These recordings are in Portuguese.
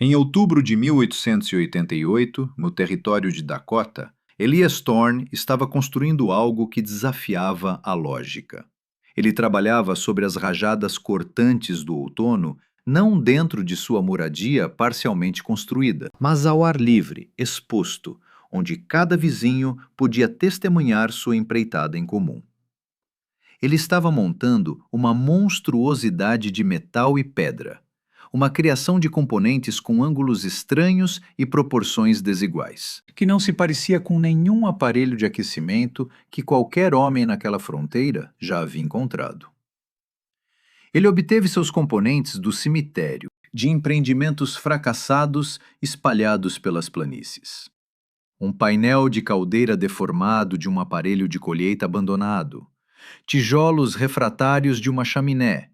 Em outubro de 1888, no território de Dakota, Elias Thorne estava construindo algo que desafiava a lógica. Ele trabalhava sobre as rajadas cortantes do outono, não dentro de sua moradia parcialmente construída, mas ao ar livre, exposto, onde cada vizinho podia testemunhar sua empreitada em comum. Ele estava montando uma monstruosidade de metal e pedra, uma criação de componentes com ângulos estranhos e proporções desiguais, que não se parecia com nenhum aparelho de aquecimento que qualquer homem naquela fronteira já havia encontrado. Ele obteve seus componentes do cemitério, de empreendimentos fracassados espalhados pelas planícies. Um painel de caldeira deformado de um aparelho de colheita abandonado, tijolos refratários de uma chaminé,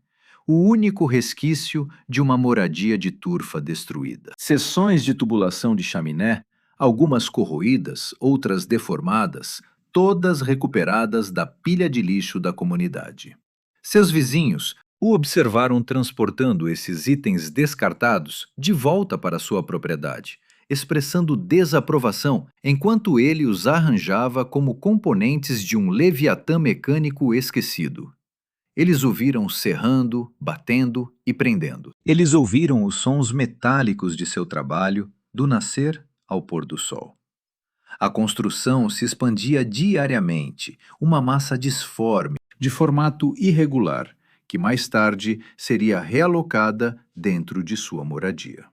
o único resquício de uma moradia de turfa destruída. Seções de tubulação de chaminé, algumas corroídas, outras deformadas, todas recuperadas da pilha de lixo da comunidade. Seus vizinhos o observaram transportando esses itens descartados de volta para sua propriedade, expressando desaprovação, enquanto ele os arranjava como componentes de um leviatã mecânico esquecido. Eles o viram serrando, batendo e prendendo. Eles ouviram os sons metálicos de seu trabalho, do nascer ao pôr do sol. A construção se expandia diariamente, uma massa disforme, de formato irregular, que mais tarde seria realocada dentro de sua moradia.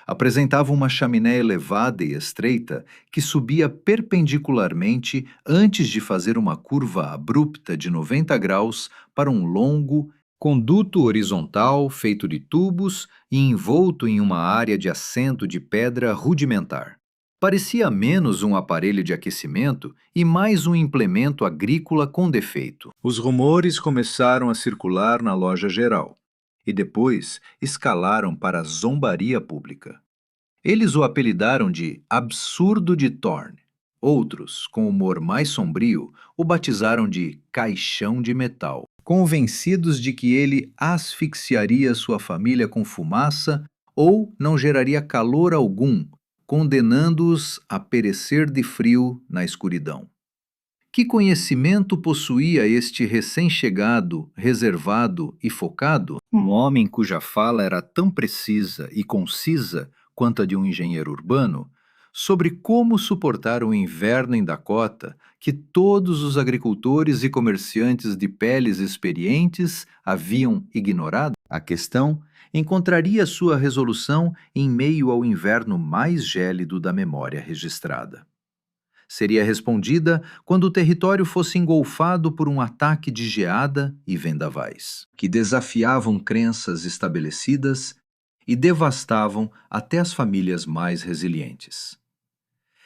Apresentava uma chaminé elevada e estreita que subia perpendicularmente antes de fazer uma curva abrupta de 90 graus para um longo conduto horizontal feito de tubos e envolto em uma área de assento de pedra rudimentar. Parecia menos um aparelho de aquecimento e mais um implemento agrícola com defeito. Os rumores começaram a circular na loja geral e depois escalaram para a zombaria pública. Eles o apelidaram de Absurdo de Thorne. Outros, com humor mais sombrio, o batizaram de Caixão de Metal, convencidos de que ele asfixiaria sua família com fumaça ou não geraria calor algum, condenando-os a perecer de frio na escuridão. Que conhecimento possuía este recém-chegado, reservado e focado? Um homem cuja fala era tão precisa e concisa quanto a de um engenheiro urbano, sobre como suportar o inverno em Dakota que todos os agricultores e comerciantes de peles experientes haviam ignorado? A questão encontraria sua resolução em meio ao inverno mais gélido da memória registrada. Seria respondida quando o território fosse engolfado por um ataque de geada e vendavais, que desafiavam crenças estabelecidas e devastavam até as famílias mais resilientes.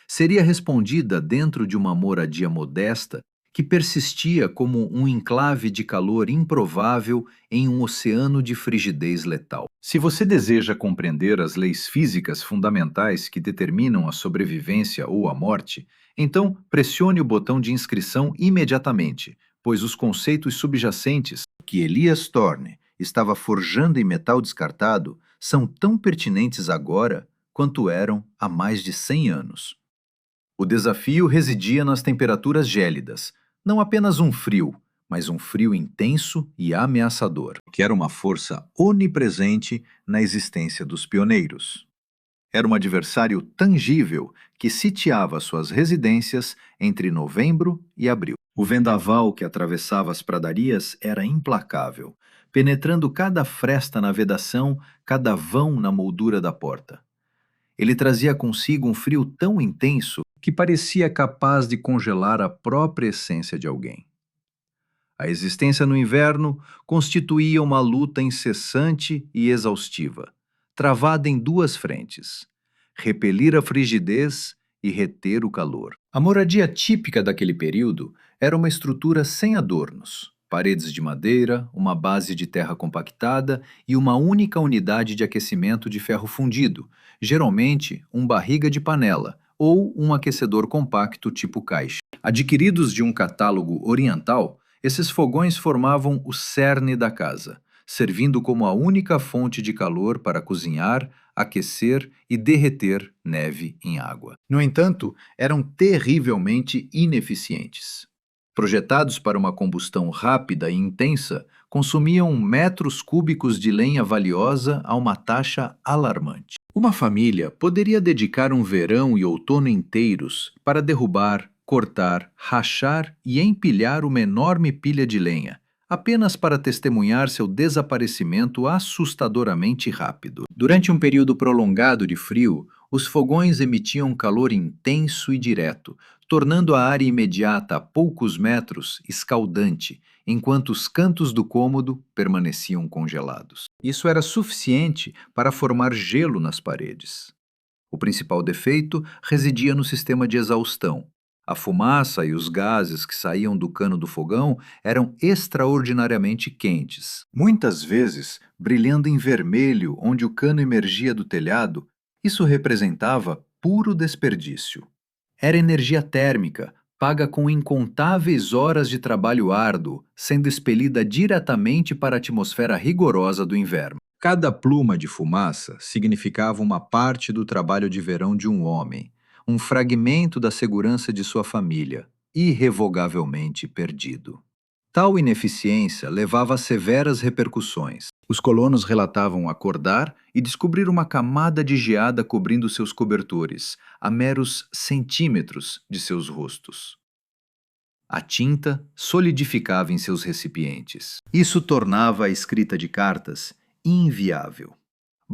Seria respondida dentro de uma moradia modesta que persistia como um enclave de calor improvável em um oceano de frigidez letal. Se você deseja compreender as leis físicas fundamentais que determinam a sobrevivência ou a morte, então pressione o botão de inscrição imediatamente, pois os conceitos subjacentes que Elias Thorne estava forjando em metal descartado são tão pertinentes agora quanto eram há mais de 100 anos. O desafio residia nas temperaturas gélidas, não apenas um frio, mas um frio intenso e ameaçador, que era uma força onipresente na existência dos pioneiros. Era um adversário tangível que sitiava suas residências entre novembro e abril. O vendaval que atravessava as pradarias era implacável, penetrando cada fresta na vedação, cada vão na moldura da porta. Ele trazia consigo um frio tão intenso que parecia capaz de congelar a própria essência de alguém. A existência no inverno constituía uma luta incessante e exaustiva, travada em duas frentes: repelir a frigidez e reter o calor. A moradia típica daquele período era uma estrutura sem adornos, paredes de madeira, uma base de terra compactada e uma única unidade de aquecimento de ferro fundido, geralmente um barriga de panela ou um aquecedor compacto tipo caixa. Adquiridos de um catálogo oriental, esses fogões formavam o cerne da casa, servindo como a única fonte de calor para cozinhar, aquecer e derreter neve em água. No entanto, eram terrivelmente ineficientes. Projetados para uma combustão rápida e intensa, consumiam metros cúbicos de lenha valiosa a uma taxa alarmante. Uma família poderia dedicar um verão e outono inteiros para derrubar, cortar, rachar e empilhar uma enorme pilha de lenha, apenas para testemunhar seu desaparecimento assustadoramente rápido. Durante um período prolongado de frio, os fogões emitiam calor intenso e direto, tornando a área imediata a poucos metros escaldante, enquanto os cantos do cômodo permaneciam congelados. Isso era suficiente para formar gelo nas paredes. O principal defeito residia no sistema de exaustão. A fumaça e os gases que saíam do cano do fogão eram extraordinariamente quentes, muitas vezes brilhando em vermelho onde o cano emergia do telhado. Isso representava puro desperdício. Era energia térmica, paga com incontáveis horas de trabalho árduo, sendo expelida diretamente para a atmosfera rigorosa do inverno. Cada pluma de fumaça significava uma parte do trabalho de verão de um homem, um fragmento da segurança de sua família, irrevogavelmente perdido. Tal ineficiência levava a severas repercussões. Os colonos relatavam acordar e descobrir uma camada de geada cobrindo seus cobertores, a meros centímetros de seus rostos. A tinta solidificava em seus recipientes. Isso tornava a escrita de cartas inviável.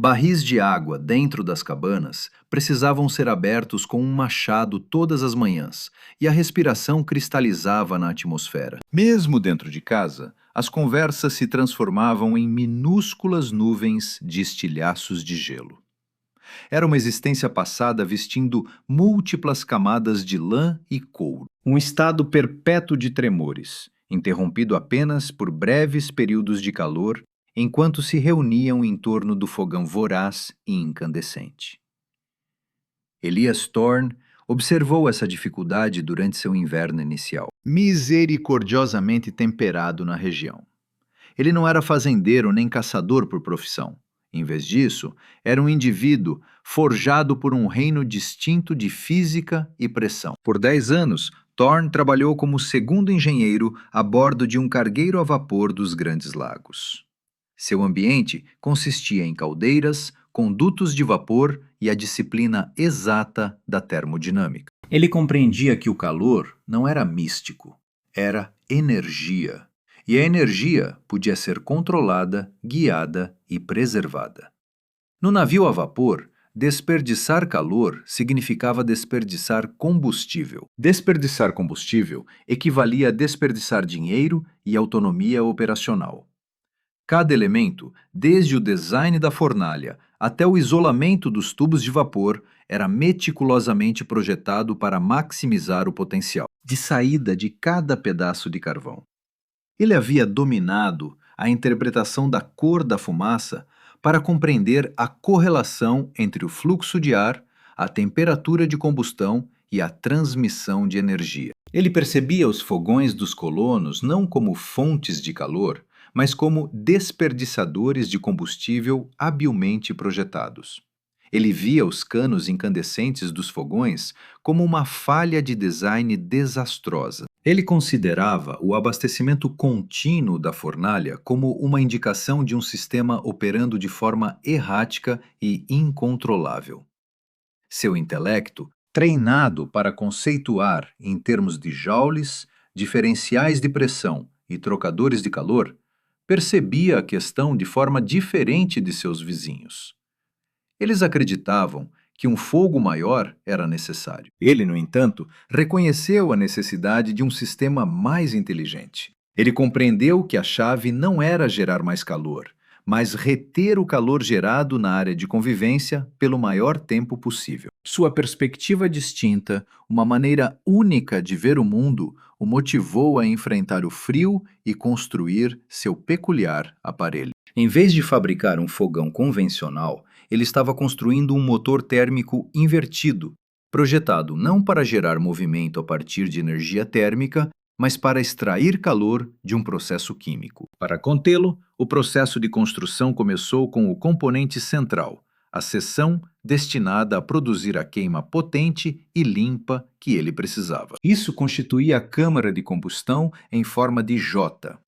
Barris de água dentro das cabanas precisavam ser abertos com um machado todas as manhãs, e a respiração cristalizava na atmosfera. Mesmo dentro de casa, as conversas se transformavam em minúsculas nuvens de estilhaços de gelo. Era uma existência passada vestindo múltiplas camadas de lã e couro. Um estado perpétuo de tremores, interrompido apenas por breves períodos de calor, enquanto se reuniam em torno do fogão voraz e incandescente. Elias Thorne observou essa dificuldade durante seu inverno inicial, misericordiosamente temperado na região. Ele não era fazendeiro nem caçador por profissão. Em vez disso, era um indivíduo forjado por um reino distinto de física e pressão. Por 10 anos, Thorne trabalhou como segundo engenheiro a bordo de um cargueiro a vapor dos Grandes Lagos. Seu ambiente consistia em caldeiras, condutos de vapor e a disciplina exata da termodinâmica. Ele compreendia que o calor não era místico, era energia. E a energia podia ser controlada, guiada e preservada. No navio a vapor, desperdiçar calor significava desperdiçar combustível. Desperdiçar combustível equivalia a desperdiçar dinheiro e autonomia operacional. Cada elemento, desde o design da fornalha até o isolamento dos tubos de vapor, era meticulosamente projetado para maximizar o potencial de saída de cada pedaço de carvão. Ele havia dominado a interpretação da cor da fumaça para compreender a correlação entre o fluxo de ar, a temperatura de combustão e a transmissão de energia. Ele percebia os fogões dos colonos não como fontes de calor, mas como desperdiçadores de combustível habilmente projetados. Ele via os canos incandescentes dos fogões como uma falha de design desastrosa. Ele considerava o abastecimento contínuo da fornalha como uma indicação de um sistema operando de forma errática e incontrolável. Seu intelecto, treinado para conceituar em termos de joules, diferenciais de pressão e trocadores de calor, percebia a questão de forma diferente de seus vizinhos. Eles acreditavam que um fogo maior era necessário. Ele, no entanto, reconheceu a necessidade de um sistema mais inteligente. Ele compreendeu que a chave não era gerar mais calor, mas reter o calor gerado na área de convivência pelo maior tempo possível. Sua perspectiva distinta, uma maneira única de ver o mundo, o motivou a enfrentar o frio e construir seu peculiar aparelho. Em vez de fabricar um fogão convencional, ele estava construindo um motor térmico invertido, projetado não para gerar movimento a partir de energia térmica, mas para extrair calor de um processo químico. Para contê-lo, o processo de construção começou com o componente central, a seção destinada a produzir a queima potente e limpa que ele precisava. Isso constituía a câmara de combustão em forma de J.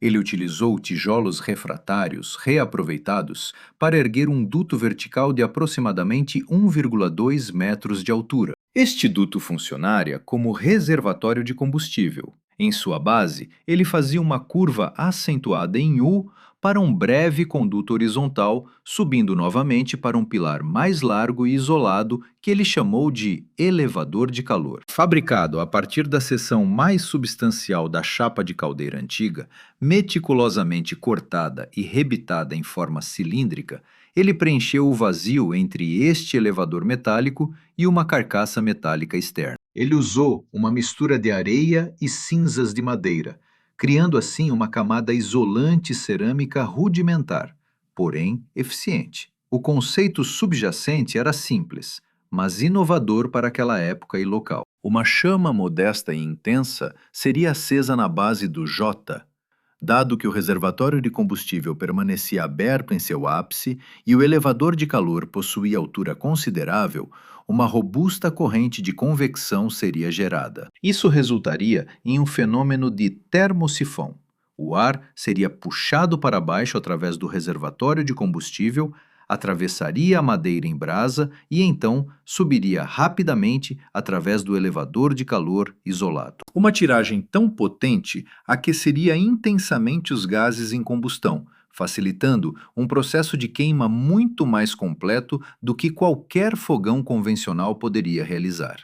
Ele utilizou tijolos refratários reaproveitados para erguer um duto vertical de aproximadamente 1,2 metros de altura. Este duto funcionaria como reservatório de combustível. Em sua base, ele fazia uma curva acentuada em U para um breve conduto horizontal, subindo novamente para um pilar mais largo e isolado que ele chamou de elevador de calor. Fabricado a partir da seção mais substancial da chapa de caldeira antiga, meticulosamente cortada e rebitada em forma cilíndrica, ele preencheu o vazio entre este elevador metálico e uma carcaça metálica externa. Ele usou uma mistura de areia e cinzas de madeira, criando assim uma camada isolante cerâmica rudimentar, porém eficiente. O conceito subjacente era simples, mas inovador para aquela época e local. Uma chama modesta e intensa seria acesa na base do J, dado que o reservatório de combustível permanecia aberto em seu ápice e o elevador de calor possuía altura considerável, uma robusta corrente de convecção seria gerada. Isso resultaria em um fenômeno de termosifão. O ar seria puxado para baixo através do reservatório de combustível, atravessaria a madeira em brasa e então subiria rapidamente através do elevador de calor isolado. Uma tiragem tão potente aqueceria intensamente os gases em combustão, facilitando um processo de queima muito mais completo do que qualquer fogão convencional poderia realizar.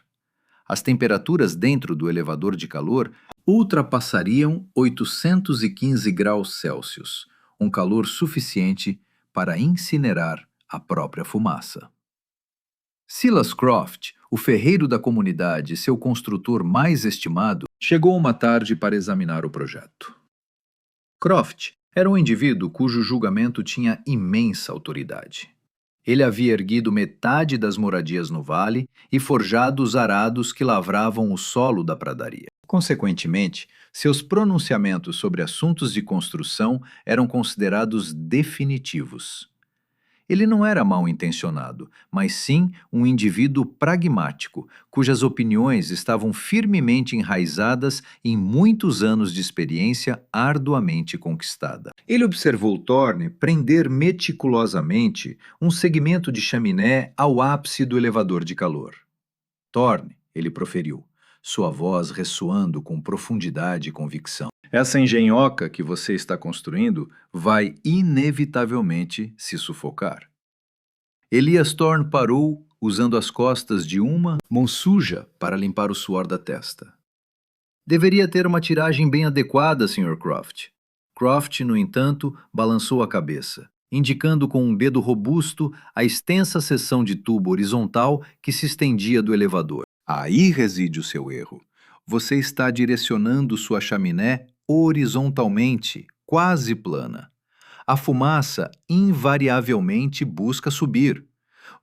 As temperaturas dentro do elevador de calor ultrapassariam 815 graus Celsius, um calor suficiente para incinerar a própria fumaça. Silas Croft, o ferreiro da comunidade e seu construtor mais estimado, chegou uma tarde para examinar o projeto. Croft era um indivíduo cujo julgamento tinha imensa autoridade. Ele havia erguido metade das moradias no vale e forjado os arados que lavravam o solo da pradaria. Consequentemente, seus pronunciamentos sobre assuntos de construção eram considerados definitivos. Ele não era mal intencionado, mas sim um indivíduo pragmático, cujas opiniões estavam firmemente enraizadas em muitos anos de experiência arduamente conquistada. Ele observou Thorne prender meticulosamente um segmento de chaminé ao ápice do elevador de calor. Thorne, ele proferiu, sua voz ressoando com profundidade e convicção. Essa engenhoca que você está construindo vai inevitavelmente se sufocar. Elias Thorne parou, usando as costas de uma mão suja para limpar o suor da testa. Deveria ter uma tiragem bem adequada, Sr. Croft. Croft, no entanto, balançou a cabeça, indicando com um dedo robusto a extensa seção de tubo horizontal que se estendia do elevador. Aí reside o seu erro. Você está direcionando sua chaminé horizontalmente, quase plana. A fumaça invariavelmente busca subir.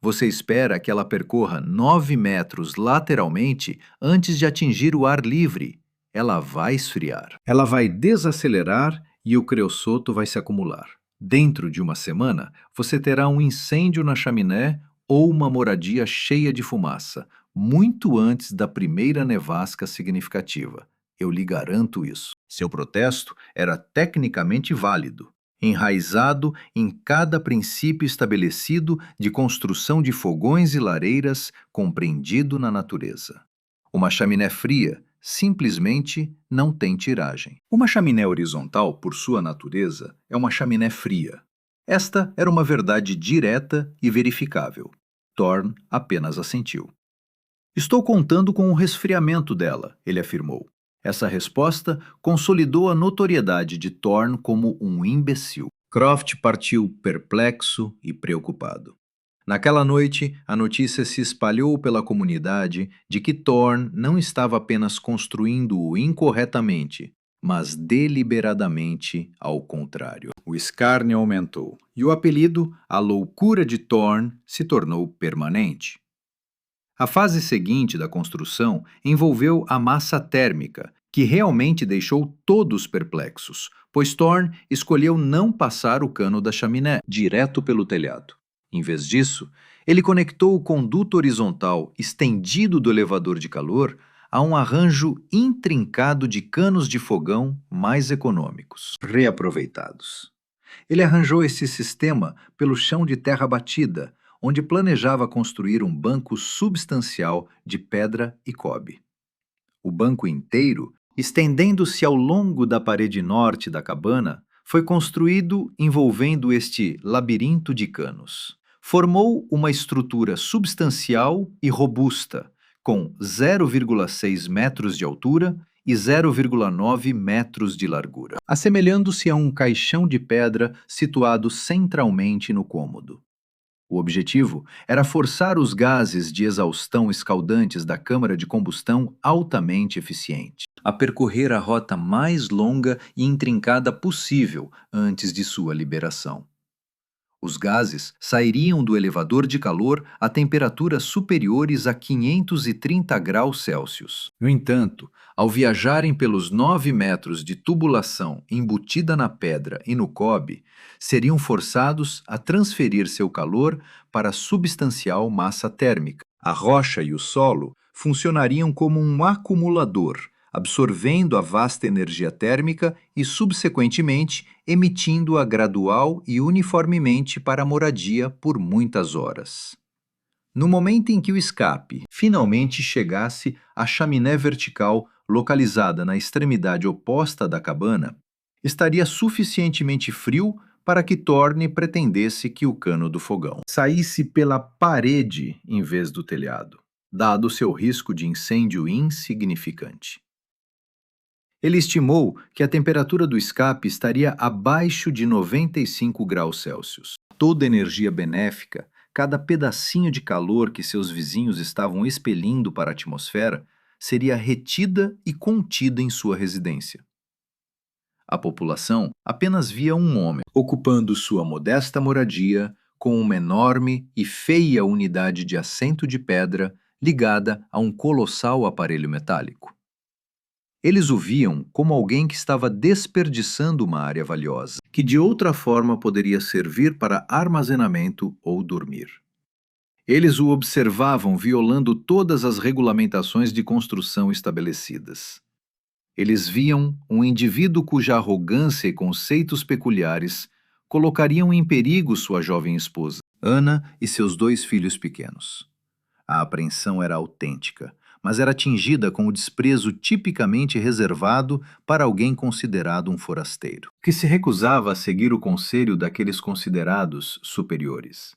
Você espera que ela percorra 9 metros lateralmente antes de atingir o ar livre. Ela vai esfriar. Ela vai desacelerar e o creossoto vai se acumular. Dentro de uma semana, você terá um incêndio na chaminé ou uma moradia cheia de fumaça, muito antes da primeira nevasca significativa. Eu lhe garanto isso. Seu protesto era tecnicamente válido, enraizado em cada princípio estabelecido de construção de fogões e lareiras compreendido na natureza. Uma chaminé fria simplesmente não tem tiragem. Uma chaminé horizontal, por sua natureza, é uma chaminé fria. Esta era uma verdade direta e verificável. Thorne apenas assentiu. Estou contando com o resfriamento dela, ele afirmou. Essa resposta consolidou a notoriedade de Thorne como um imbecil. Croft partiu perplexo e preocupado. Naquela noite, a notícia se espalhou pela comunidade de que Thorne não estava apenas construindo-o incorretamente, mas deliberadamente ao contrário. O escárnio aumentou, e o apelido, a loucura de Thorne, se tornou permanente. A fase seguinte da construção envolveu a massa térmica, que realmente deixou todos perplexos, pois Thorne escolheu não passar o cano da chaminé direto pelo telhado. Em vez disso, ele conectou o conduto horizontal estendido do elevador de calor a um arranjo intrincado de canos de fogão mais econômicos, reaproveitados. Ele arranjou esse sistema pelo chão de terra batida, onde planejava construir um banco substancial de pedra e cobre. O banco inteiro, estendendo-se ao longo da parede norte da cabana, foi construído envolvendo este labirinto de canos. Formou uma estrutura substancial e robusta, com 0,6 metros de altura e 0,9 metros de largura, assemelhando-se a um caixão de pedra situado centralmente no cômodo. O objetivo era forçar os gases de exaustão escaldantes da câmara de combustão altamente eficiente a percorrer a rota mais longa e intrincada possível antes de sua liberação. Os gases sairiam do elevador de calor a temperaturas superiores a 530 graus Celsius. No entanto, ao viajarem pelos 9 metros de tubulação embutida na pedra e no cobre, seriam forçados a transferir seu calor para a substancial massa térmica. A rocha e o solo funcionariam como um acumulador, absorvendo a vasta energia térmica e, subsequentemente, emitindo-a gradual e uniformemente para a moradia por muitas horas. No momento em que o escape finalmente chegasse à chaminé vertical localizada na extremidade oposta da cabana, estaria suficientemente frio para que Thorne pretendesse que o cano do fogão saísse pela parede em vez do telhado, dado seu risco de incêndio insignificante. Ele estimou que a temperatura do escape estaria abaixo de 95 graus Celsius. Toda energia benéfica, cada pedacinho de calor que seus vizinhos estavam expelindo para a atmosfera, seria retida e contida em sua residência. A população apenas via um homem ocupando sua modesta moradia com uma enorme e feia unidade de assento de pedra ligada a um colossal aparelho metálico. Eles o viam como alguém que estava desperdiçando uma área valiosa, que de outra forma poderia servir para armazenamento ou dormir. Eles o observavam violando todas as regulamentações de construção estabelecidas. Eles viam um indivíduo cuja arrogância e conceitos peculiares colocariam em perigo sua jovem esposa, Ana, e seus 2 filhos pequenos. A apreensão era autêntica, mas era tingida com o desprezo tipicamente reservado para alguém considerado um forasteiro, que se recusava a seguir o conselho daqueles considerados superiores.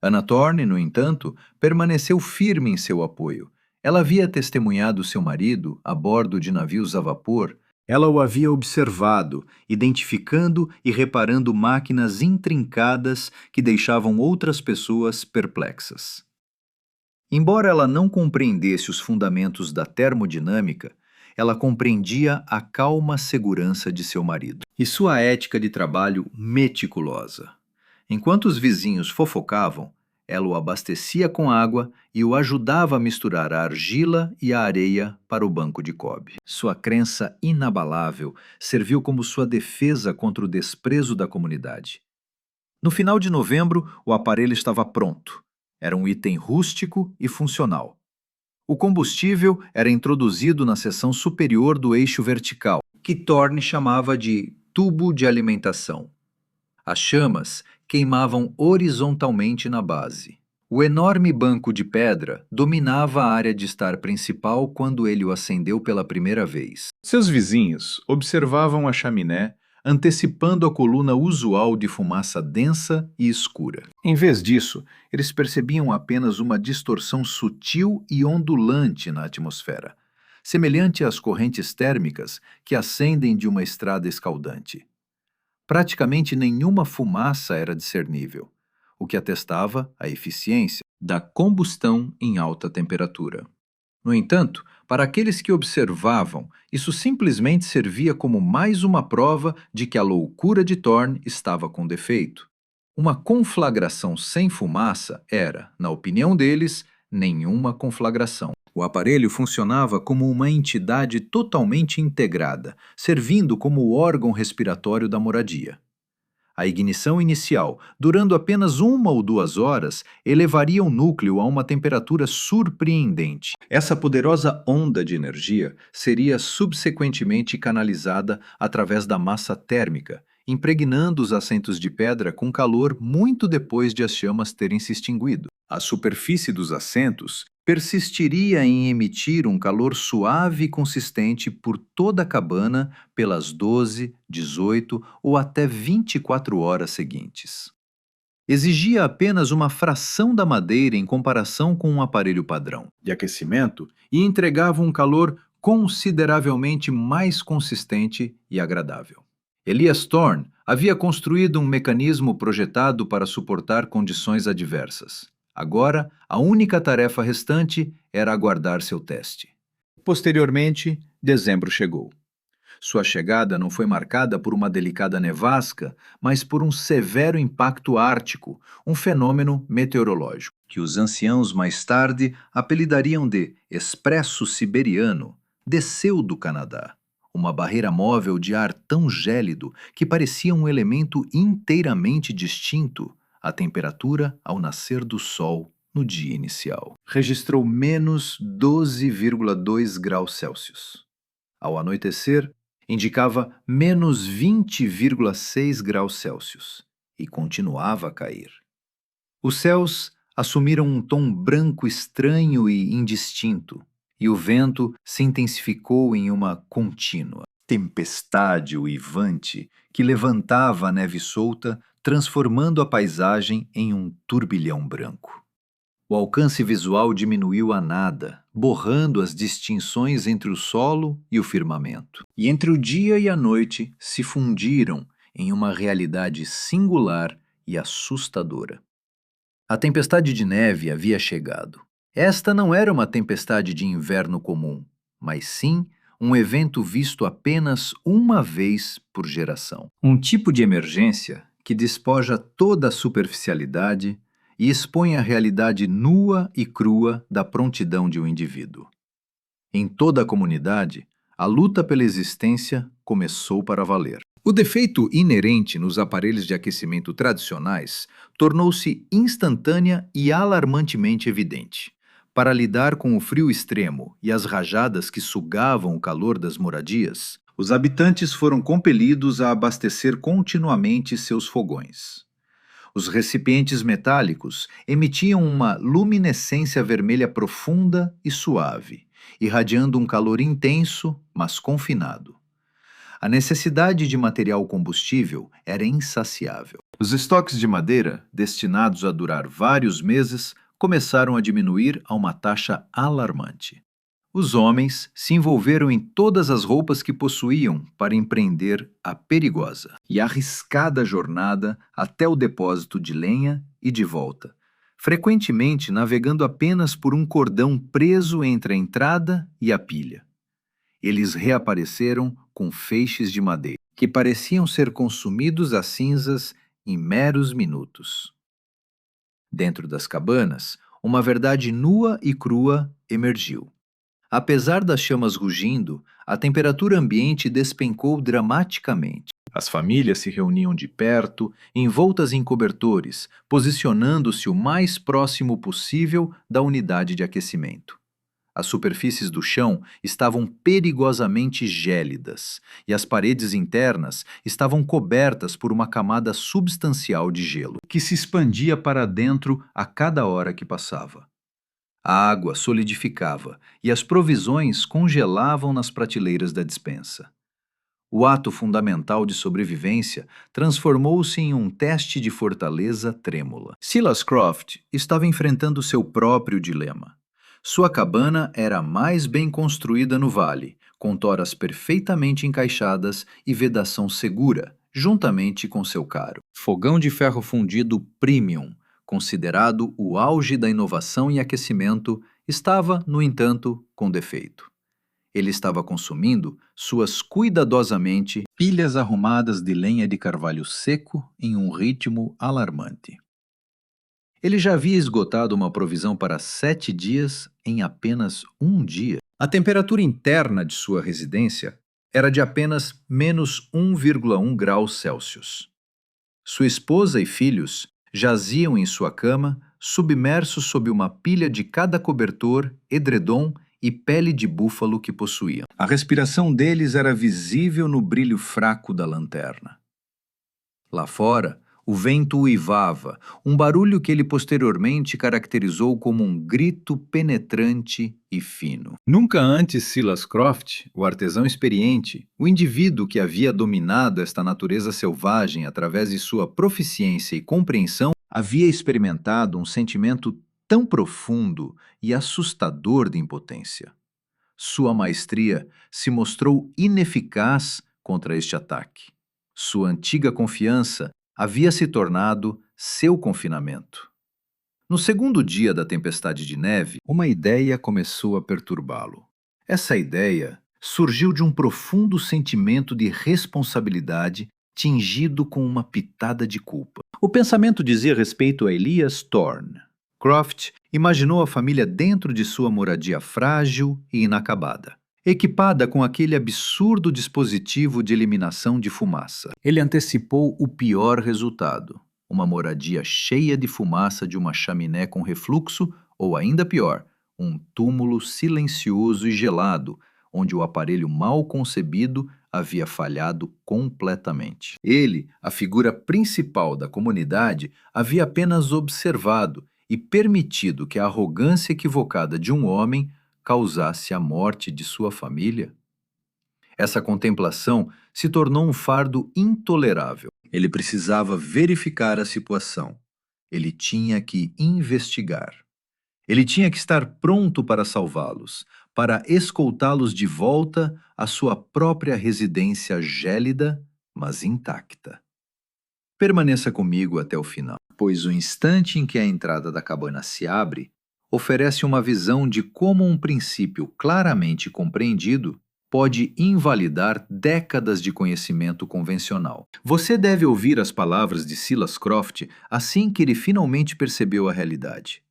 Anna Thorne, no entanto, permaneceu firme em seu apoio. Ela havia testemunhado seu marido a bordo de navios a vapor. Ela o havia observado, identificando e reparando máquinas intrincadas que deixavam outras pessoas perplexas. Embora ela não compreendesse os fundamentos da termodinâmica, ela compreendia a calma segurança de seu marido e sua ética de trabalho meticulosa. Enquanto os vizinhos fofocavam, ela o abastecia com água e o ajudava a misturar a argila e a areia para o banco de cobre. Sua crença inabalável serviu como sua defesa contra o desprezo da comunidade. No final de novembro, o aparelho estava pronto. Era um item rústico e funcional. O combustível era introduzido na seção superior do eixo vertical, que Thorne chamava de tubo de alimentação. As chamas queimavam horizontalmente na base. O enorme banco de pedra dominava a área de estar principal quando ele o acendeu pela primeira vez. Seus vizinhos observavam a chaminé, antecipando a coluna usual de fumaça densa e escura. Em vez disso, eles percebiam apenas uma distorção sutil e ondulante na atmosfera, semelhante às correntes térmicas que ascendem de uma estrada escaldante. Praticamente nenhuma fumaça era discernível, o que atestava a eficiência da combustão em alta temperatura. No entanto, para aqueles que observavam, isso simplesmente servia como mais uma prova de que a loucura de Thorne estava com defeito. Uma conflagração sem fumaça era, na opinião deles, nenhuma conflagração. O aparelho funcionava como uma entidade totalmente integrada, servindo como o órgão respiratório da moradia. A ignição inicial, durando apenas 1 ou 2 horas, elevaria o núcleo a uma temperatura surpreendente. Essa poderosa onda de energia seria subsequentemente canalizada através da massa térmica, impregnando os assentos de pedra com calor muito depois de as chamas terem se extinguido. A superfície dos assentos persistiria em emitir um calor suave e consistente por toda a cabana pelas 12, 18 ou até 24 horas seguintes. Exigia apenas uma fração da madeira em comparação com um aparelho padrão de aquecimento e entregava um calor consideravelmente mais consistente e agradável. Elias Thorne havia construído um mecanismo projetado para suportar condições adversas. Agora, a única tarefa restante era aguardar seu teste. Posteriormente, dezembro chegou. Sua chegada não foi marcada por uma delicada nevasca, mas por um severo impacto ártico, um fenômeno meteorológico, que os anciãos mais tarde apelidariam de Expresso Siberiano, desceu do Canadá. Uma barreira móvel de ar tão gélido que parecia um elemento inteiramente distinto, a temperatura ao nascer do sol no dia inicial. Registrou menos 12,2 graus Celsius. Ao anoitecer, indicava menos 20,6 graus Celsius e continuava a cair. Os céus assumiram um tom branco estranho e indistinto, e o vento se intensificou em uma contínua tempestade uivante que levantava a neve solta, transformando a paisagem em um turbilhão branco. O alcance visual diminuiu a nada, borrando as distinções entre o solo e o firmamento. E entre o dia e a noite se fundiram em uma realidade singular e assustadora. A tempestade de neve havia chegado. Esta não era uma tempestade de inverno comum, mas sim um evento visto apenas uma vez por geração. Um tipo de emergência que despoja toda a superficialidade e expõe a realidade nua e crua da prontidão de um indivíduo. Em toda a comunidade, a luta pela existência começou para valer. O defeito inerente nos aparelhos de aquecimento tradicionais tornou-se instantânea e alarmantemente evidente. Para lidar com o frio extremo e as rajadas que sugavam o calor das moradias, os habitantes foram compelidos a abastecer continuamente seus fogões. Os recipientes metálicos emitiam uma luminescência vermelha profunda e suave, irradiando um calor intenso, mas confinado. A necessidade de material combustível era insaciável. Os estoques de madeira, destinados a durar vários meses, começaram a diminuir a uma taxa alarmante. Os homens se envolveram em todas as roupas que possuíam para empreender a perigosa e arriscada jornada até o depósito de lenha e de volta, frequentemente navegando apenas por um cordão preso entre a entrada e a pilha. Eles reapareceram com feixes de madeira, que pareciam ser consumidos a cinzas em meros minutos. Dentro das cabanas, uma verdade nua e crua emergiu. Apesar das chamas rugindo, a temperatura ambiente despencou dramaticamente. As famílias se reuniam de perto, envoltas em cobertores, posicionando-se o mais próximo possível da unidade de aquecimento. As superfícies do chão estavam perigosamente gélidas, e as paredes internas estavam cobertas por uma camada substancial de gelo, que se expandia para dentro a cada hora que passava. A água solidificava e as provisões congelavam nas prateleiras da despensa. O ato fundamental de sobrevivência transformou-se em um teste de fortaleza trêmula. Silas Croft estava enfrentando seu próprio dilema. Sua cabana era a mais bem construída no vale, com toras perfeitamente encaixadas e vedação segura, juntamente com seu caro fogão de ferro fundido premium, considerado o auge da inovação em aquecimento, estava, no entanto, com defeito. Ele estava consumindo suas cuidadosamente pilhas arrumadas de lenha de carvalho seco em um ritmo alarmante. Ele já havia esgotado uma provisão para 7 dias em apenas um dia. A temperatura interna de sua residência era de apenas menos 1,1 graus Celsius. Sua esposa e filhos jaziam em sua cama, submersos sob uma pilha de cada cobertor, edredom e pele de búfalo que possuíam. A respiração deles era visível no brilho fraco da lanterna. Lá fora, o vento uivava, um barulho que ele posteriormente caracterizou como um grito penetrante e fino. Nunca antes Silas Croft, o artesão experiente, o indivíduo que havia dominado esta natureza selvagem através de sua proficiência e compreensão, havia experimentado um sentimento tão profundo e assustador de impotência. Sua maestria se mostrou ineficaz contra este ataque. Sua antiga confiança havia se tornado seu confinamento. No segundo dia da tempestade de neve, uma ideia começou a perturbá-lo. Essa ideia surgiu de um profundo sentimento de responsabilidade tingido com uma pitada de culpa. O pensamento dizia respeito a Elias Thorne. Croft imaginou a família dentro de sua moradia frágil e inacabada, equipada com aquele absurdo dispositivo de eliminação de fumaça. Ele antecipou o pior resultado: uma moradia cheia de fumaça de uma chaminé com refluxo, ou ainda pior, um túmulo silencioso e gelado, onde o aparelho mal concebido havia falhado completamente. Ele, a figura principal da comunidade, havia apenas observado e permitido que a arrogância equivocada de um homem causasse a morte de sua família? Essa contemplação se tornou um fardo intolerável. Ele precisava verificar a situação. Ele tinha que investigar. Ele tinha que estar pronto para salvá-los, para escoltá-los de volta à sua própria residência gélida, mas intacta. Permaneça comigo até o final, pois o instante em que a entrada da cabana se abre oferece uma visão de como um princípio claramente compreendido pode invalidar décadas de conhecimento convencional. Você deve ouvir as palavras de Silas Croft assim que ele finalmente percebeu a realidade.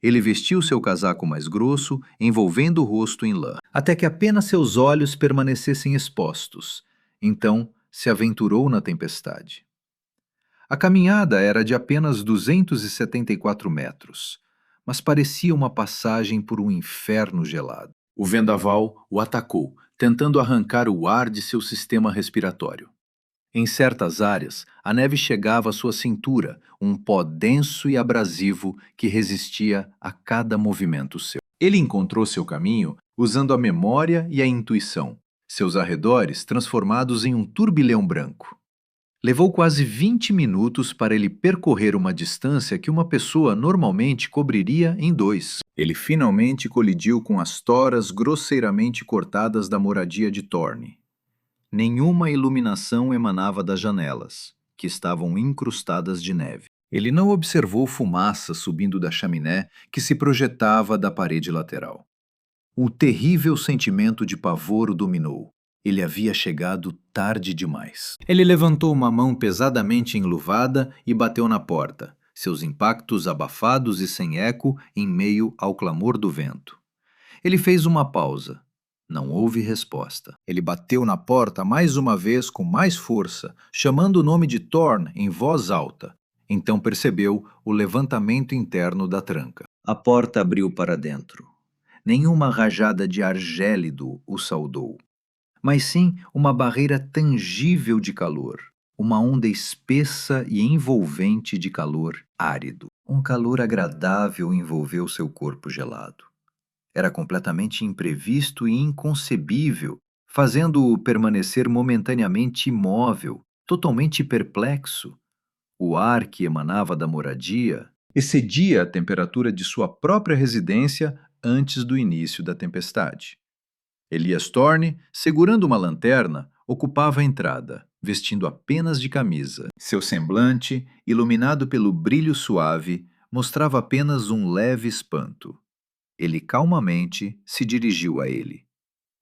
Ele vestiu seu casaco mais grosso, envolvendo o rosto em lã, até que apenas seus olhos permanecessem expostos. Então, se aventurou na tempestade. A caminhada era de apenas 274 metros, mas parecia uma passagem por um inferno gelado. O vendaval o atacou, tentando arrancar o ar de seu sistema respiratório. Em certas áreas, a neve chegava à sua cintura, um pó denso e abrasivo que resistia a cada movimento seu. Ele encontrou seu caminho usando a memória e a intuição, seus arredores transformados em um turbilhão branco. Levou quase 20 minutos para ele percorrer uma distância que uma pessoa normalmente cobriria em 2. Ele finalmente colidiu com as toras grosseiramente cortadas da moradia de Thorne. Nenhuma iluminação emanava das janelas, que estavam incrustadas de neve. Ele não observou fumaça subindo da chaminé que se projetava da parede lateral. Um terrível sentimento de pavor o dominou. Ele havia chegado tarde demais. Ele levantou uma mão pesadamente enluvada e bateu na porta, seus impactos abafados e sem eco em meio ao clamor do vento. Ele fez uma pausa. Não houve resposta. Ele bateu na porta mais uma vez com mais força, chamando o nome de Thorne em voz alta. Então percebeu o levantamento interno da tranca. A porta abriu para dentro. Nenhuma rajada de ar gélido o saudou, mas sim uma barreira tangível de calor, uma onda espessa e envolvente de calor árido. Um calor agradável envolveu seu corpo gelado. Era completamente imprevisto e inconcebível, fazendo-o permanecer momentaneamente imóvel, totalmente perplexo. O ar que emanava da moradia excedia a temperatura de sua própria residência antes do início da tempestade. Elias Thorne, segurando uma lanterna, ocupava a entrada, vestindo apenas de camisa. Seu semblante, iluminado pelo brilho suave, mostrava apenas um leve espanto. Ele calmamente se dirigiu a ele.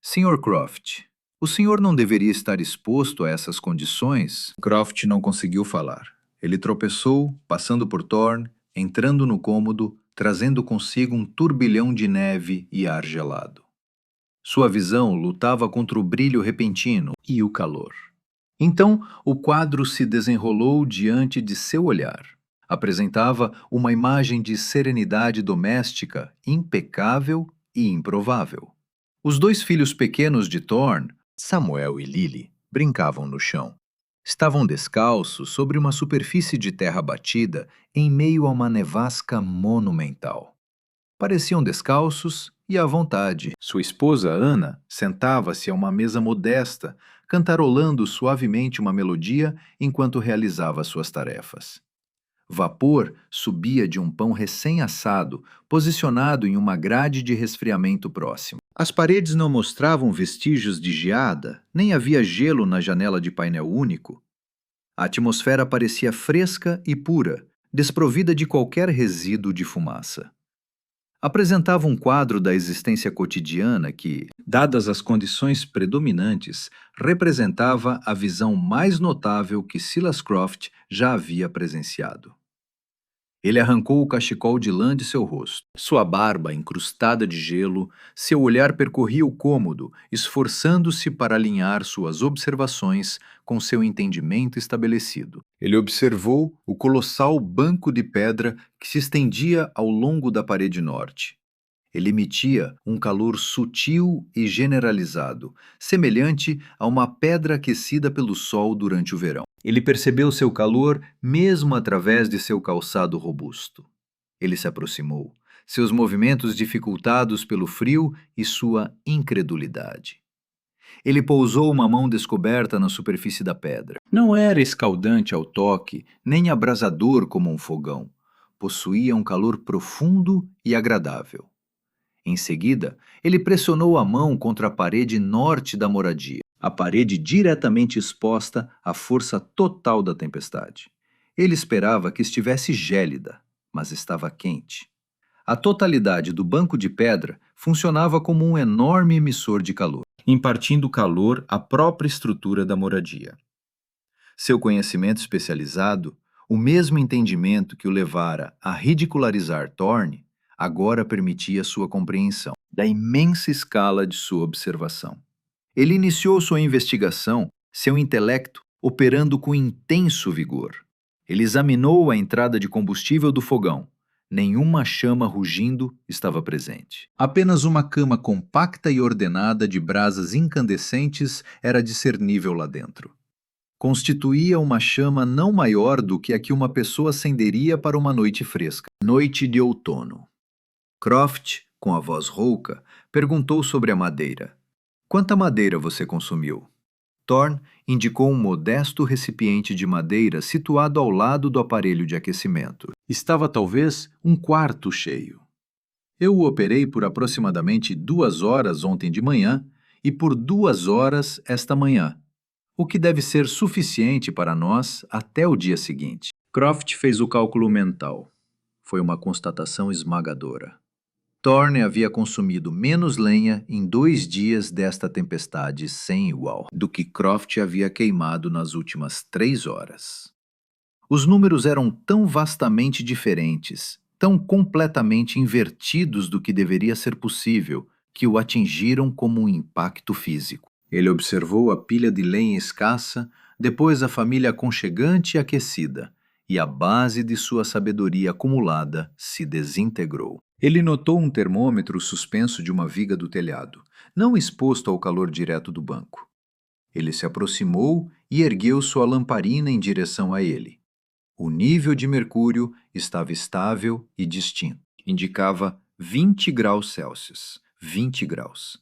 Sr. Croft, o senhor não deveria estar exposto a essas condições? Croft não conseguiu falar. Ele tropeçou, passando por Thorne, entrando no cômodo, trazendo consigo um turbilhão de neve e ar gelado. Sua visão lutava contra o brilho repentino e o calor. Então, o quadro se desenrolou diante de seu olhar. Apresentava uma imagem de serenidade doméstica impecável e improvável. Os dois filhos pequenos de Thorne, Samuel e Lily, brincavam no chão. Estavam descalços sobre uma superfície de terra batida em meio a uma nevasca monumental. Pareciam descalços e à vontade. Sua esposa, Ana, sentava-se a uma mesa modesta, cantarolando suavemente uma melodia enquanto realizava suas tarefas. Vapor subia de um pão recém-assado, posicionado em uma grade de resfriamento próximo. As paredes não mostravam vestígios de geada, nem havia gelo na janela de painel único. A atmosfera parecia fresca e pura, desprovida de qualquer resíduo de fumaça. Apresentava um quadro da existência cotidiana que, dadas as condições predominantes, representava a visão mais notável que Silas Croft já havia presenciado. Ele arrancou o cachecol de lã de seu rosto. Sua barba incrustada de gelo, seu olhar percorria o cômodo, esforçando-se para alinhar suas observações com seu entendimento estabelecido. Ele observou o colossal banco de pedra que se estendia ao longo da parede norte. Ele emitia um calor sutil e generalizado, semelhante a uma pedra aquecida pelo sol durante o verão. Ele percebeu seu calor mesmo através de seu calçado robusto. Ele se aproximou, seus movimentos dificultados pelo frio e sua incredulidade. Ele pousou uma mão descoberta na superfície da pedra. Não era escaldante ao toque, nem abrasador como um fogão. Possuía um calor profundo e agradável. Em seguida, ele pressionou a mão contra a parede norte da moradia, a parede diretamente exposta à força total da tempestade. Ele esperava que estivesse gélida, mas estava quente. A totalidade do banco de pedra funcionava como um enorme emissor de calor, impartindo calor à própria estrutura da moradia. Seu conhecimento especializado, o mesmo entendimento que o levara a ridicularizar Thorne, agora permitia sua compreensão da imensa escala de sua observação. Ele iniciou sua investigação, seu intelecto operando com intenso vigor. Ele examinou a entrada de combustível do fogão. Nenhuma chama rugindo estava presente. Apenas uma cama compacta e ordenada de brasas incandescentes era discernível lá dentro. Constituía uma chama não maior do que a que uma pessoa acenderia para uma noite fresca. Noite de outono. Croft, com a voz rouca, perguntou sobre a madeira. Quanta madeira você consumiu? Thorne indicou um modesto recipiente de madeira situado ao lado do aparelho de aquecimento. Estava talvez um quarto cheio. Eu o operei por aproximadamente 2 horas ontem de manhã e por 2 horas esta manhã, o que deve ser suficiente para nós até o dia seguinte. Croft fez o cálculo mental. Foi uma constatação esmagadora. Thorne havia consumido menos lenha em 2 dias desta tempestade sem igual do que Croft havia queimado nas últimas 3 horas. Os números eram tão vastamente diferentes, tão completamente invertidos do que deveria ser possível, que o atingiram como um impacto físico. Ele observou a pilha de lenha escassa, depois a família aconchegante e aquecida, e a base de sua sabedoria acumulada se desintegrou. Ele notou um termômetro suspenso de uma viga do telhado, não exposto ao calor direto do banco. Ele se aproximou e ergueu sua lamparina em direção a ele. O nível de mercúrio estava estável e distinto. Indicava 20 graus Celsius. 20 graus.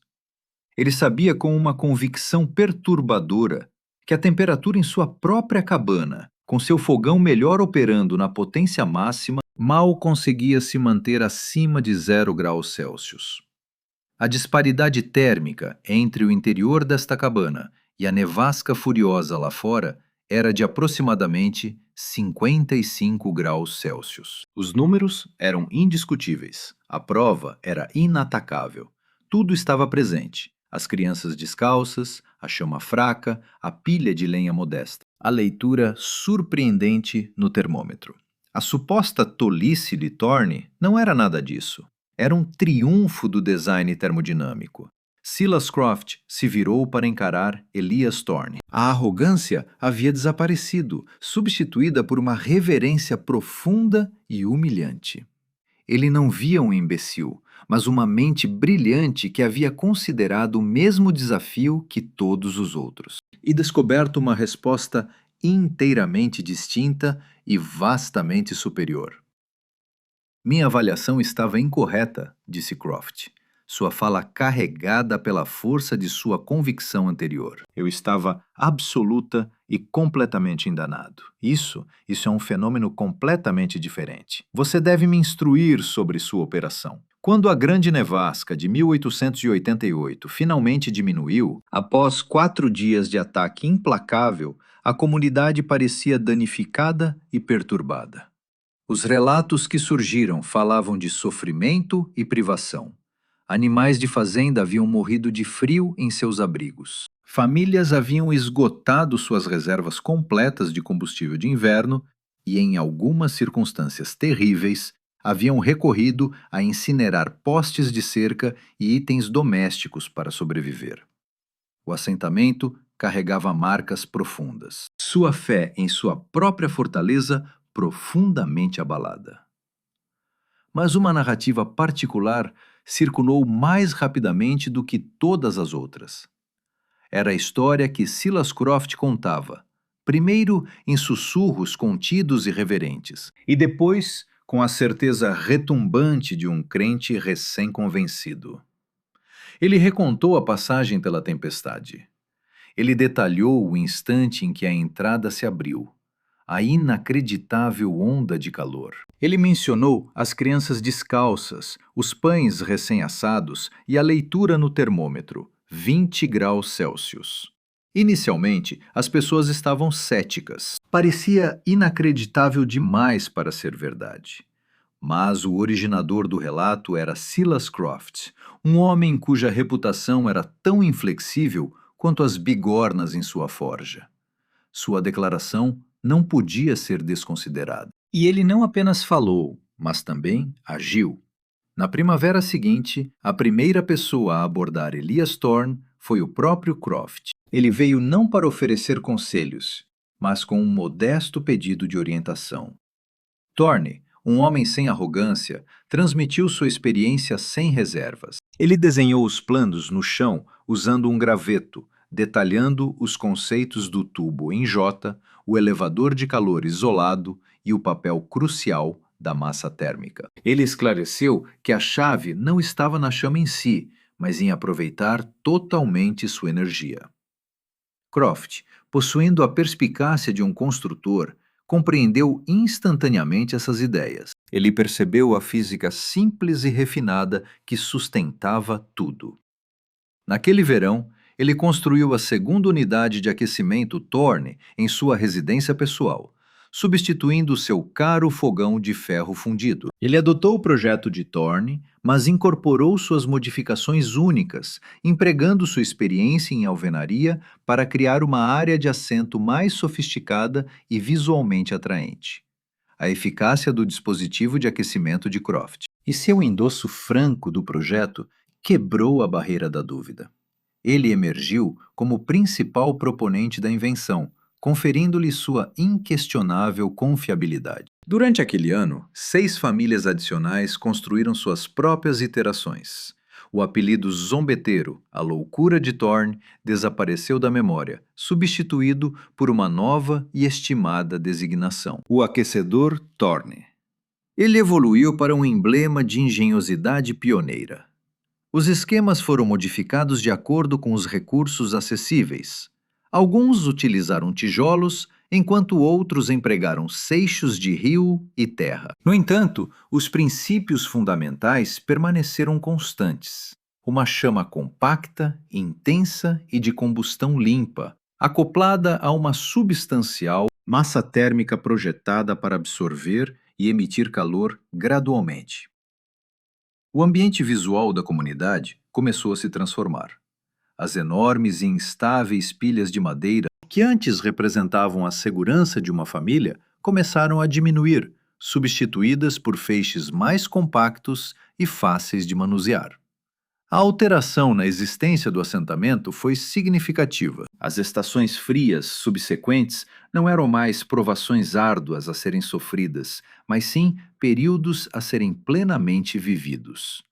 Ele sabia com uma convicção perturbadora que a temperatura em sua própria cabana, com seu fogão melhor operando na potência máxima, mal conseguia se manter acima de 0 graus Celsius. A disparidade térmica entre o interior desta cabana e a nevasca furiosa lá fora era de aproximadamente 55 graus Celsius. Os números eram indiscutíveis. A prova era inatacável. Tudo estava presente. As crianças descalças, a chama fraca, a pilha de lenha modesta. A leitura surpreendente no termômetro. A suposta tolice de Thorne não era nada disso. Era um triunfo do design termodinâmico. Silas Croft se virou para encarar Elias Thorne. A arrogância havia desaparecido, substituída por uma reverência profunda e humilhante. Ele não via um imbecil, mas uma mente brilhante que havia considerado o mesmo desafio que todos os outros e descoberto uma resposta inteiramente distinta e vastamente superior. Minha avaliação estava incorreta, disse Croft, sua fala carregada pela força de sua convicção anterior. Eu estava absoluta e completamente enganado. Isso é um fenômeno completamente diferente. Você deve me instruir sobre sua operação. Quando a Grande Nevasca de 1888 finalmente diminuiu, após 4 dias de ataque implacável, a comunidade parecia danificada e perturbada. Os relatos que surgiram falavam de sofrimento e privação. Animais de fazenda haviam morrido de frio em seus abrigos. Famílias haviam esgotado suas reservas completas de combustível de inverno e, em algumas circunstâncias terríveis, haviam recorrido a incinerar postes de cerca e itens domésticos para sobreviver. O assentamento carregava marcas profundas. Sua fé em sua própria fortaleza profundamente abalada. Mas uma narrativa particular circulou mais rapidamente do que todas as outras. Era a história que Silas Croft contava, primeiro em sussurros contidos e reverentes, e depois com a certeza retumbante de um crente recém-convencido. Ele recontou a passagem pela tempestade. Ele detalhou o instante em que a entrada se abriu, a inacreditável onda de calor. Ele mencionou as crianças descalças, os pães recém-assados e a leitura no termômetro, 20 graus Celsius. Inicialmente, as pessoas estavam céticas. Parecia inacreditável demais para ser verdade. Mas o originador do relato era Silas Croft, um homem cuja reputação era tão inflexível quanto as bigornas em sua forja. Sua declaração não podia ser desconsiderada. E ele não apenas falou, mas também agiu. Na primavera seguinte, a primeira pessoa a abordar Elias Thorne foi o próprio Croft. Ele veio não para oferecer conselhos, mas com um modesto pedido de orientação. Thorne, um homem sem arrogância, transmitiu sua experiência sem reservas. Ele desenhou os planos no chão usando um graveto, detalhando os conceitos do tubo em J, o elevador de calor isolado e o papel crucial da massa térmica. Ele esclareceu que a chave não estava na chama em si, mas em aproveitar totalmente sua energia. Croft, possuindo a perspicácia de um construtor, compreendeu instantaneamente essas ideias. Ele percebeu a física simples e refinada que sustentava tudo. Naquele verão, ele construiu a segunda unidade de aquecimento Thorne em sua residência pessoal, substituindo seu caro fogão de ferro fundido. Ele adotou o projeto de Thorne, mas incorporou suas modificações únicas, empregando sua experiência em alvenaria para criar uma área de assento mais sofisticada e visualmente atraente. A eficácia do dispositivo de aquecimento de Croft e seu endosso franco do projeto quebrou a barreira da dúvida. Ele emergiu como principal proponente da invenção, conferindo-lhe sua inquestionável confiabilidade. Durante aquele ano, 6 famílias adicionais construíram suas próprias iterações. O apelido zombeteiro, a loucura de Thorne, desapareceu da memória, substituído por uma nova e estimada designação: o aquecedor Thorne. Ele evoluiu para um emblema de engenhosidade pioneira. Os esquemas foram modificados de acordo com os recursos acessíveis. Alguns utilizaram tijolos, enquanto outros empregaram seixos de rio e terra. No entanto, os princípios fundamentais permaneceram constantes. Uma chama compacta, intensa e de combustão limpa, acoplada a uma substancial massa térmica projetada para absorver e emitir calor gradualmente. O ambiente visual da comunidade começou a se transformar. As enormes e instáveis pilhas de madeira, que antes representavam a segurança de uma família, começaram a diminuir, substituídas por feixes mais compactos e fáceis de manusear. A alteração na existência do assentamento foi significativa. As estações frias subsequentes não eram mais provações árduas a serem sofridas, mas sim períodos a serem plenamente vividos.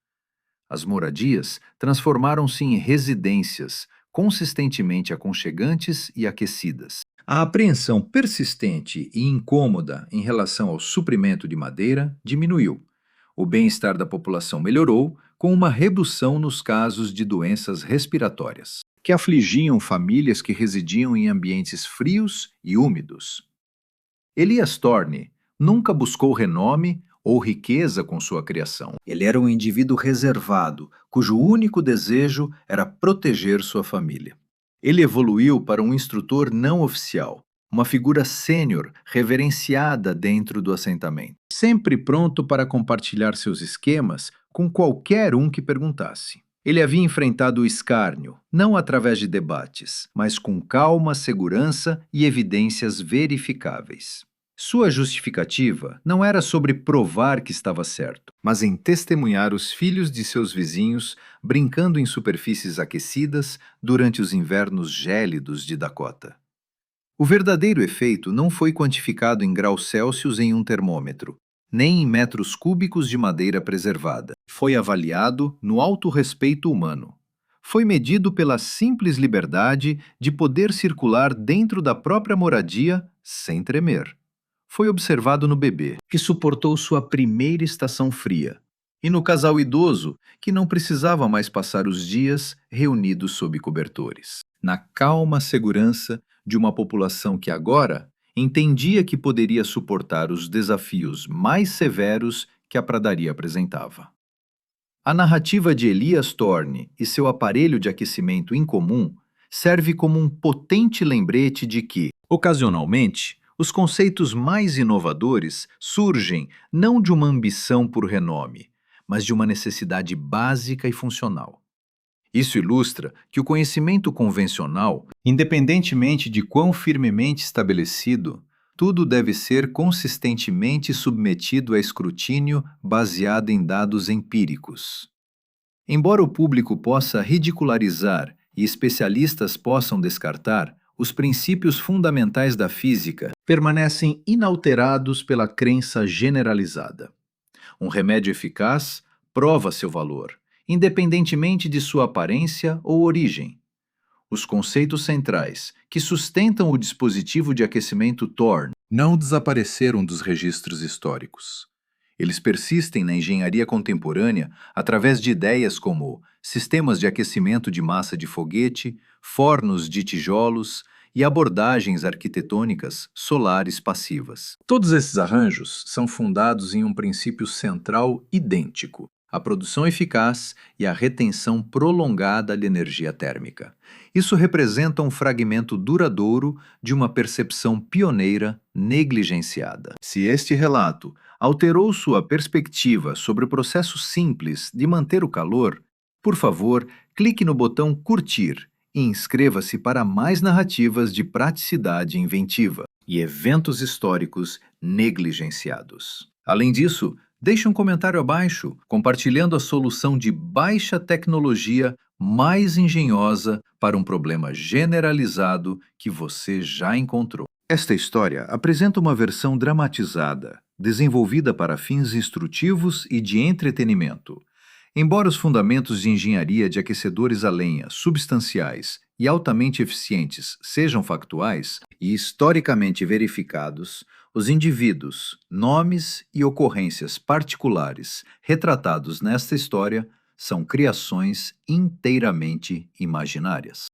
As moradias transformaram-se em residências, consistentemente aconchegantes e aquecidas. A apreensão persistente e incômoda em relação ao suprimento de madeira diminuiu. O bem-estar da população melhorou, com uma redução nos casos de doenças respiratórias, que afligiam famílias que residiam em ambientes frios e úmidos. Elias Thorne nunca buscou renome ou riqueza com sua criação. Ele era um indivíduo reservado, cujo único desejo era proteger sua família. Ele evoluiu para um instrutor não oficial, uma figura sênior reverenciada dentro do assentamento, sempre pronto para compartilhar seus esquemas com qualquer um que perguntasse. Ele havia enfrentado o escárnio, não através de debates, mas com calma, segurança e evidências verificáveis. Sua justificativa não era sobre provar que estava certo, mas em testemunhar os filhos de seus vizinhos brincando em superfícies aquecidas durante os invernos gélidos de Dakota. O verdadeiro efeito não foi quantificado em graus Celsius em um termômetro, nem em metros cúbicos de madeira preservada. Foi avaliado no autorrespeito humano. Foi medido pela simples liberdade de poder circular dentro da própria moradia sem tremer. Foi observado no bebê, que suportou sua primeira estação fria, e no casal idoso, que não precisava mais passar os dias reunidos sob cobertores. Na calma segurança de uma população que agora entendia que poderia suportar os desafios mais severos que a pradaria apresentava. A narrativa de Elias Thorne e seu aparelho de aquecimento incomum serve como um potente lembrete de que, ocasionalmente, os conceitos mais inovadores surgem não de uma ambição por renome, mas de uma necessidade básica e funcional. Isso ilustra que o conhecimento convencional, independentemente de quão firmemente estabelecido, tudo deve ser consistentemente submetido a escrutínio baseado em dados empíricos. Embora o público possa ridicularizar e especialistas possam descartar, os princípios fundamentais da física permanecem inalterados pela crença generalizada. Um remédio eficaz prova seu valor, independentemente de sua aparência ou origem. Os conceitos centrais, que sustentam o dispositivo de aquecimento Thorne, não desapareceram dos registros históricos. Eles persistem na engenharia contemporânea através de ideias como sistemas de aquecimento de massa de foguete, fornos de tijolos e abordagens arquitetônicas solares passivas. Todos esses arranjos são fundados em um princípio central idêntico: a produção eficaz e a retenção prolongada de energia térmica. Isso representa um fragmento duradouro de uma percepção pioneira negligenciada. Se este relato alterou sua perspectiva sobre o processo simples de manter o calor, por favor, clique no botão curtir e inscreva-se para mais narrativas de praticidade inventiva e eventos históricos negligenciados. Além disso, deixe um comentário abaixo, compartilhando a solução de baixa tecnologia mais engenhosa para um problema generalizado que você já encontrou. Esta história apresenta uma versão dramatizada, desenvolvida para fins instrutivos e de entretenimento. Embora os fundamentos de engenharia de aquecedores a lenha substanciais e altamente eficientes sejam factuais e historicamente verificados, os indivíduos, nomes e ocorrências particulares retratados nesta história são criações inteiramente imaginárias.